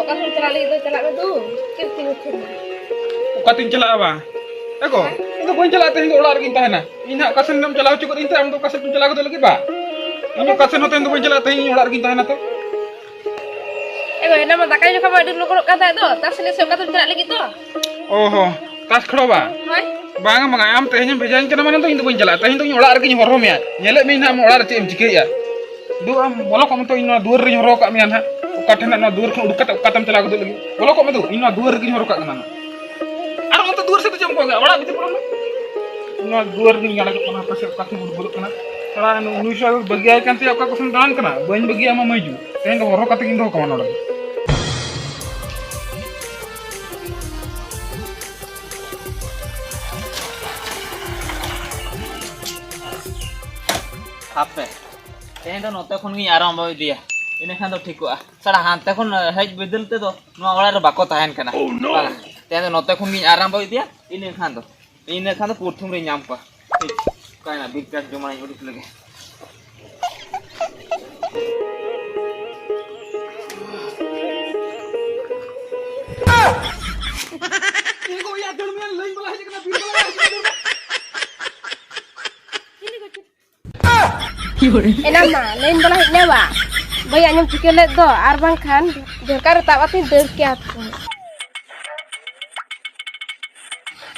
kasih celak itu celak itu. Kecil. Katin celak apa? Eko, itu poin celak teh ular kita hena. Ina kasen nam celak cukup inta am tu kasen tu celak tu lagi ba. Ini kasen hoten tu poin celak teh ular kita hena tu. Nama tak kayu kamu ada dulu kata itu. Tak sini saya kata celak lagi tu. Oh, tas khro ba. Hai. Bang am teh nya bejain kena mana tu itu poin celak teh itu ular lagi nyorom ya. Nyelek mi na ular cem cikir ya. Du am bolok kamu tu ina duar ri nyoro kak mi anha. Ukatena na duar ko udukat ukatam celak tu lagi. Bolok kamu tu ina duar ri nyoro kak kana. Dua satu jam kau enggak, malah gitu pulang. Nah, dua ring yang lagi pernah pasir kasih bulu kena. Karena Indonesia bagian kan tiap kau kesentangan kena, banyak bagian sama maju. Saya nggak horok kata indo kemana lagi. Apa? Saya itu nonton kon ni aram bawa dia. Ini kan tu ठीक हुआ. सारा हाथ तक kon head bedel te tu, no orang tu bako tahan kena. Oh no. Saya tu nonton kon ni aram bawa dia. Ini kan tu putung re nyam pa. Kaya na big cat cuma ini udah lagi. Ini kau ya termian lain belah aja kena biru belah aja. Nama lain belah ini ba. Banyak yang cikilet do, arbang kan, berkar tak pasti derkiat.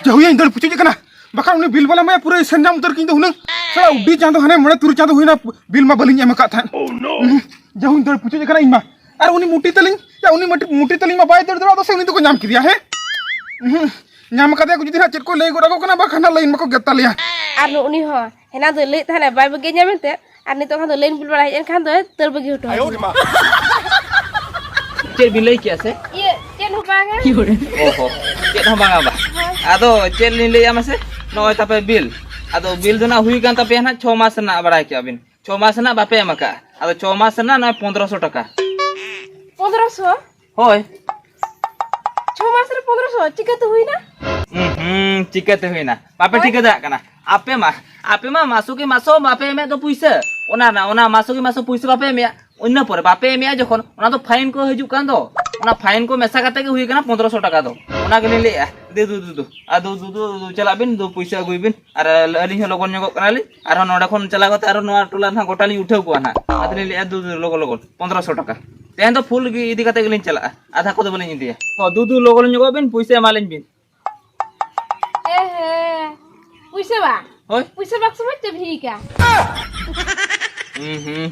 Jauh ya indal pucuk kena. Bahkan ini bil bala maya pura senjam utar kinto hunang. Saya udi jantung hane mana turu jantung hina bil ma balinya emak tan. Oh no. Jauh indal pucuk kena ima. Ar uni muti teling, ya uni muti teling ma bayar dor atau saya ini tu ko nyam kiriya he. Nyam kata aku jadi hacet ko lego rago kena bahkan lain mako getal ya. Ar uni ho, hena tu leh thana bay bagi nyamin te. Ar ni tu kan tu lain bil belah yang kan tu terbagi udah. Ayo ma. Cek bilai kia se? Iya, cek hubang kan? Oh, cek hubang apa? Ado cek nilai ya mas? No tapi bil. Ado bil tu na hui kan tapi na 6 mas na barai kia bin. 6 mas na bape maka. Ado 6 mas na 1500 taka. 1500? Hoi. 6 mas na 1500? Cika tu hui na? Cika tu hui na. Bape cika dak kana. Ape mah masuki masuk bape me tu puisa. Ona masuki masuk puisa bape me. Unna pore bape me jokon ona to fine ko hijuk kan do. Ona fine ko mesa kate ke hui kana 1500 taka do. Ona ke nilai ya. Du. Adu chala bin du puisa gui bin. Ar alin logon nyogok kana li. Ar noda kon chala kate ar noa tola na gotali uthau ko na. Ad nilai du logon 1500 taka. Tehen to full gi idi kate gelin chala. Adha ko do bolin idi. Ho du logon nyogok bin puisa malin bin. Puisa ba? Hoi. Puisa bakso macam ni ka?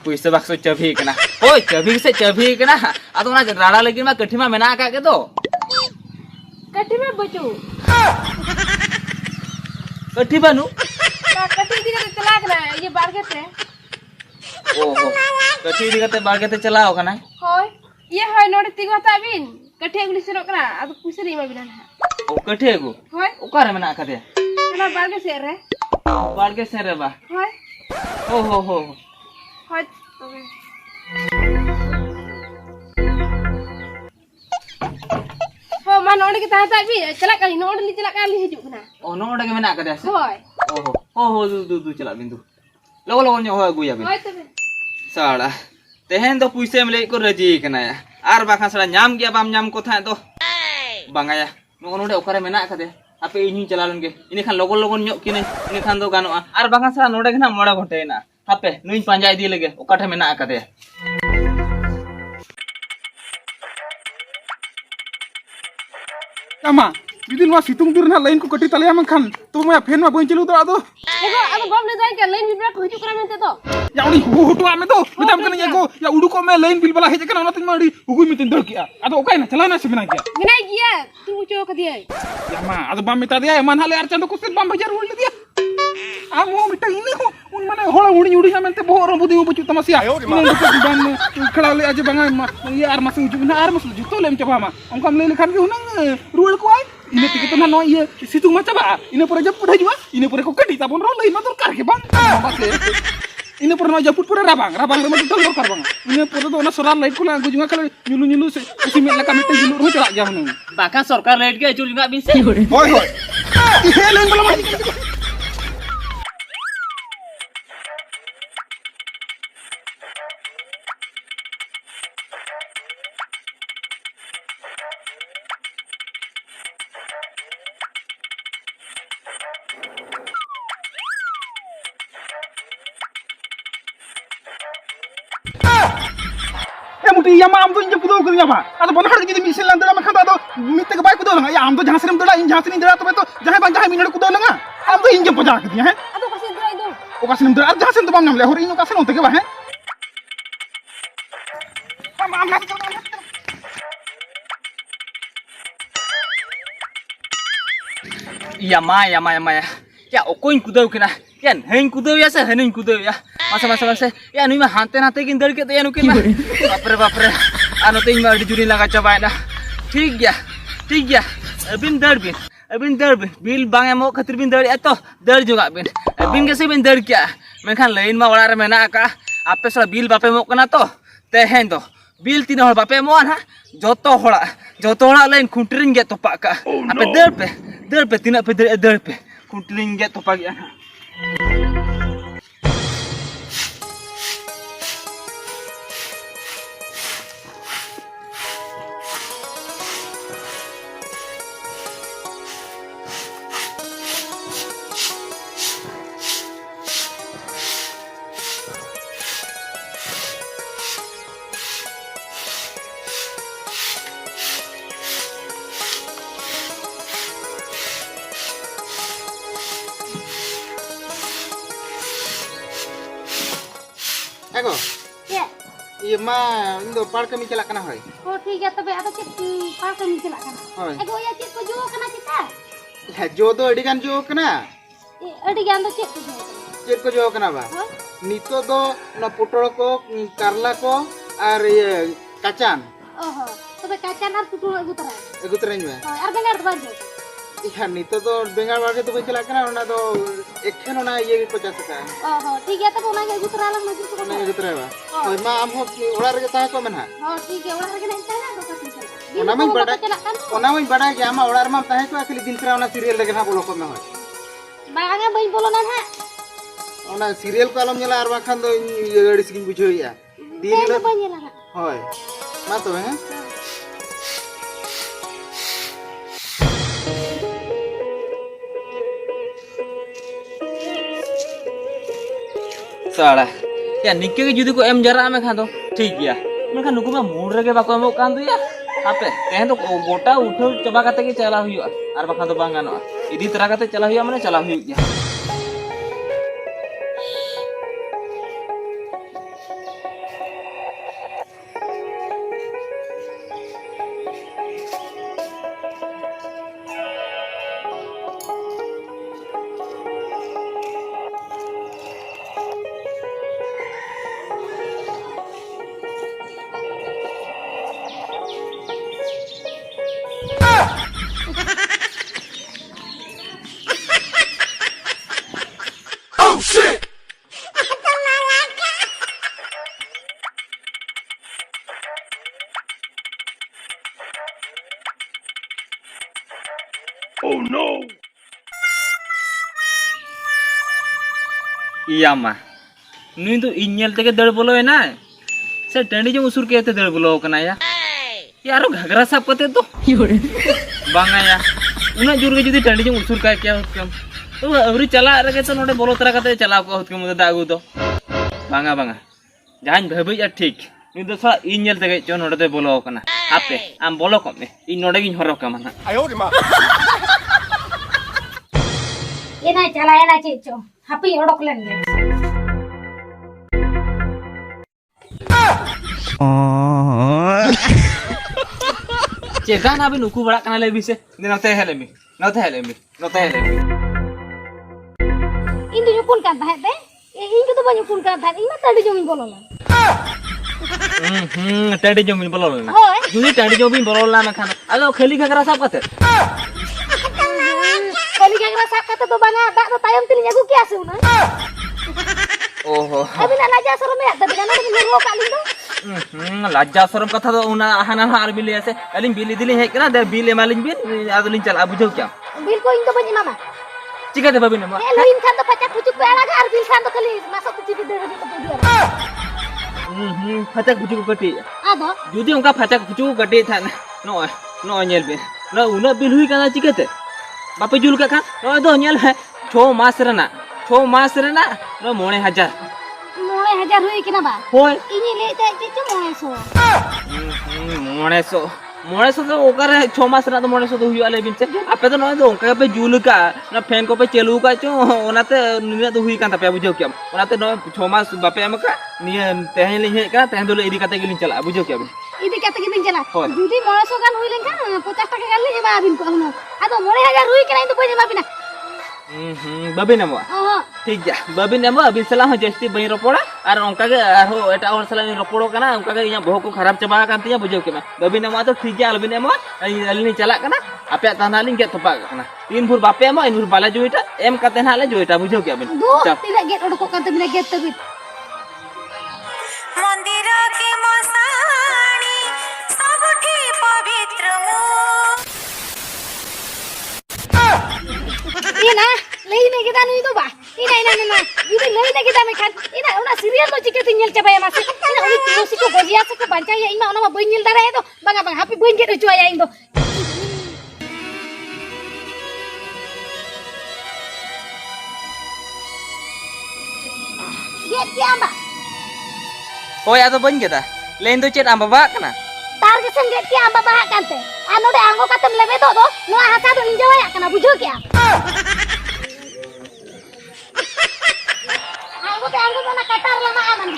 puisa bakso cabi kena. Hoi, cabi kena. Atau na rada lagi mah kethi mah mena ka ke to. Kethi mah baju. Kethi banu? Kethi di kate celak na, ye barget se. Oh. Kethi di kate barget te chalao kana. Hoi. Ye hoi node tigo ta bin. Kethi agli serok kana, adu puisa ri ma binan ha. Oh, kethi aku. Hoi. Ukar mena ka dia. Kana barget se re. Barget se re ba. Hoi. Oh. Hoi. Okay. Oh, mana orang kita tak bi, celak kali, orang celak kali hidup kena. Oh, no ada kemana ka dia? Hoi. Oh, du celak bintu. Logo nyo ho guya bin. Hoi tu. Salah. Tehen to puise mele ko raji kana ya. Ar bakhan sala nyam gya bam nyam ko tha to. Bangaya. No de ukare mena ka dia. Ape ini chalalun ke. Ini kan logo nyok kini. Ini kan do gano ar bakhan sala node kena moda gote na. Ape nuin panjai di lege ukathe mena ka dia. Ama, jadi nuah situng tur na lain ko kati tali amang kan. Tu mah fen mah boin celu tu ado. Ego, aku bom le jain ke lain bibra ko hidup kena mente to. Ya uni hutu ame tu. Betam kan ya ko ya udu ko me lain bil bala heje kan ona tin mari hugui mitin dol kia. Ado okai na chalana se bina kia. Minai gia, tu uco ke dia. Ya ma, ado bam mita dia man hale ar chando ko sit bam bajar hol dia. Amo mita ini ko un mana hola udi na mente boh orang budi ubu tamasia. Ini ko ban khalale aja bang ya ar masu uju na ar masu juto lem coba ma. Ongkam le lekhan ke unang rual ko ai. Ini tiket na no iya situng macam ba. Ini pura japut aja. Ini pura ko kadi tapon ro lain matur kar ke bang. Ini pura no japut pura rabang rumah tu kar bang. Ini pura to na solar light ko la go junga kala nyulu simet la kamete julu ro chala jam nu. Bahkan sarkar light ke acur juga bisa. Hoi. Ihe lain bala ma. ए मुटी या मा आम तो इंजे कुदो करिया बा आदो बन हड़ जदी मिसल लंदरा में खंदा तो मिते के बाय कुदो लंगा या आम तो जहां से दड़ा इन जहां से दड़ा तबे तो जहां बा जहां मिनड़ कुदो लंगा आम तो इंजे बजा के दिया है Aduh kasih dulu itu. ओका से दड़ा जहां से तो बम नाम ले और इन ओका से होते के बा है आम ना ya ma ya okoin kudau kena ya hein kudau ya se henin kudau ya masa ya nui mah hante kin dar ke ya nukin mah bapre anu ting mah dijuri laga coba dah ठीक ya abin dar bin bil bang emo khatir bin dar eto dar juga bin ke se bin dar kya menkan lain mah orar mena ka ape sala bil bape mo kana to tehen to bil tin hor bape mo ha joto hora lain kuntring ge topak ka ape dar pe tina pe dar pe kuntring ge topak ya echo Ya. ये मा इन दो पार कमी चला कना होय Oh tiga tapi ada cek pas kami celak kan. होय Ego ya cek ko jual kena kita. या जो दो अडी गान जो कना Ada yang tu cek ko jual. Check को जो कना बा Oh. नितो दो ना पुटल को करला को और ये कचान Oh. Tapi kacan harus tutul egu terang. एगु तरह में Oh, ar bengar baju. या नितो दो बेंगाल बागे तो चला कना ओना दो एकखेन ओना ये 50 का Oh, tiga tapi orang egu terang lang maju tu. ओना एगु तरह बा होय मा आम हो ओड़ा रे ता को मेना Oh, tiga orang lagi naik tanah tu kasih celak. ओना में बड़ा celak kan. ओना में बड़ा के आमा ओड़ा रे मा ताहे को खाली दिन करा ओना सीरियल लगे ना बोलो को में होय Bangnya bayi bolonan ha. ओना सीरियल को आलम नेला आर बाखान दो ये गड़िस गिन बुझोया दिन Saya ले bayi lah. होय मा तो है साड़ा या निके के जुदी को एम जरा में खान दो ठीक गया मेनखान नुकु मा मूड रे बाको एमो कान दो या हापे तेहे तो गोटा उठो चबा काते के चला हुआ आर बाखान दो बांगानो इदी तरह काते चला हुआ माने चला हुई गया iya mah नुई तो इन्यल तक दड़ बोलो है ना से टंडी जो उसूर के दड़ बोलो कना या यारो घगरा साफ करते तो बांगा या उना जोर के जुदी टंडी जो उसूर का क्या होत कम तो अवरी चला रगे तो नोडे बोलो तरा कते चला को होत कम दागु तो बांगा जहां भबई या ठीक नुई तो सा इन्यल तक जो नोडे ते बोलो कना आपे आम बोलो कम में इन नोडे गिन हरो कम ना ये ना चला ये ना चेचो happy odok len ge cegan abi nuku bड़ा kana le bise note hele mi Ini nyukun kan tahet deh. Ini tuh banyak nyukun kan tahet. Ini tadi jomin bololan. tadi jomin bololan. Hoy. Jadi tadi jomin bololan na khana. Alo kheli घगरा साफ करते. Kali घगरा साफ करते तो बना dak तो tayam tilinya gue kiasu na. ओहो Abi nak laja sorom ya, tapi kan ada ngiro kali tu. लज्जा शरम कथा तो उना हाना हार बिले ऐसे अलिन बिले दिले है कना दे बिले मालिन बिन आदलिन चल बुझो क्या Bil ko ini banyak mama. चिका दे बबिन मा Lo insan to pacak pucuk be alaga ar bil san to kali masuk ke cipi deh gitu dia. फचक बुचू कटी Ada. जुदी उनका फचक बुचू कटी था no nail been no Una bill हुई कना चिकते बापे जुल का नो दो नेल है 6 मास रना नो 9000 1000 हुई किना बा होय इनी ले ते जे 900 900 तो ओकरे 6 मास ना तो 900 तो हुई लेबिन से आपे तो नय दो ओंका पे जुल का ना फैन को पे चलू का चो ओनाते निने तो हुई कान तापे बुझो क्या ओनाते 6 मास बापे एमका निये तेहन लिन हे का तेहन दो इदी काते गिलिन चला बुझो क्या इदी कते गिलिन चला होय जुदी 900 गान हुई लेन का 50 टका गान ले जेबा अबिन को हनो आ तो 9000 हुई किना इन तो पय जेबा बिना बाबी नमो ठीक गया बाबी नमो अबिन सला हो जस्ती बई रपोड़ा और ओंका के हो एटा और सला रपोड़ो कना ओंका के इया बहु को खराब चबा कान तिया बुझो के बाबी नमो तो ठीक गया अलबी नमो अलिनी चला कना आपे तानालिन के थपा कना तीन भुर बापे एमो इन भुर बाला जोइटा एम कते नाले जोइटा बुझो के अबिन दो तिला गेट ओडको काते बिना गेट तबिन मंदिर की मसाणी सबठी पवित्र मु ina lei ne kita nui to ba ina judi lei ne kita mekan ina ona serial lo chike tinggal coba ya mas ina uni tusi ko bajia se ko banca ya ima ona ma benyil dara ya to bang happy benyil get coba ya indo get ki amba होय आ तो बन गेदा लेन तो चेत आंबा बा कना tar ke sen get ki amba ba kante anu de anggo katem lebe to no hasa do injawa ya kana bujo kya anggo na katar lama aman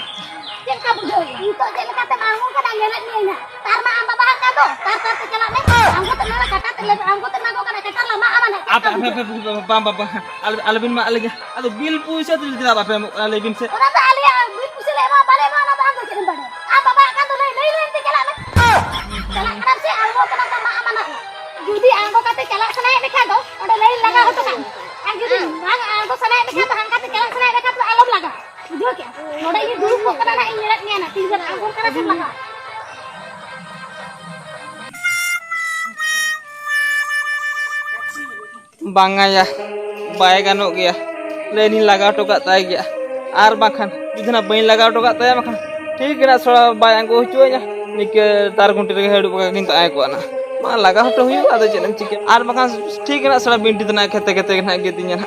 jen ka bujo itu je kata anggo kana ngelet ni na tar ma amba bah ka to tar te chala ne anggo te na katar te lebe anggo te na go kana katar lama aman apa bamba albin ma alja ado bil puisa tu dida bape albin se ora ta alia bil puisa le ma bale ma na anggo jen bade amba bah ka to le te chala ne chala kana se anggo kana lama aman judi anggo kate chala sana dekha do ode le laga hoto kan anggo bang anggo sana dekha to hangka te chala sana dekha to alom laga बुझो क्या नोडा ये दूर को करना है इंजरत नहीं है ना तीन बार आंगुर करना सब लगा बांगा या बाय गानो गया लेनी लगा टोका ताय गया आर बाखान इधना बइन लगा टोका ताय बाखान ठीक ना थोड़ा बाय अंगो हुचोया निके तार गुंटी रे हेडु बका किन ताय को ना मा लगा हटो हुयो आदो चेन चिके आर बाखान ठीक ना थोड़ा बिंटी तना खेते खेते ना गेतिnya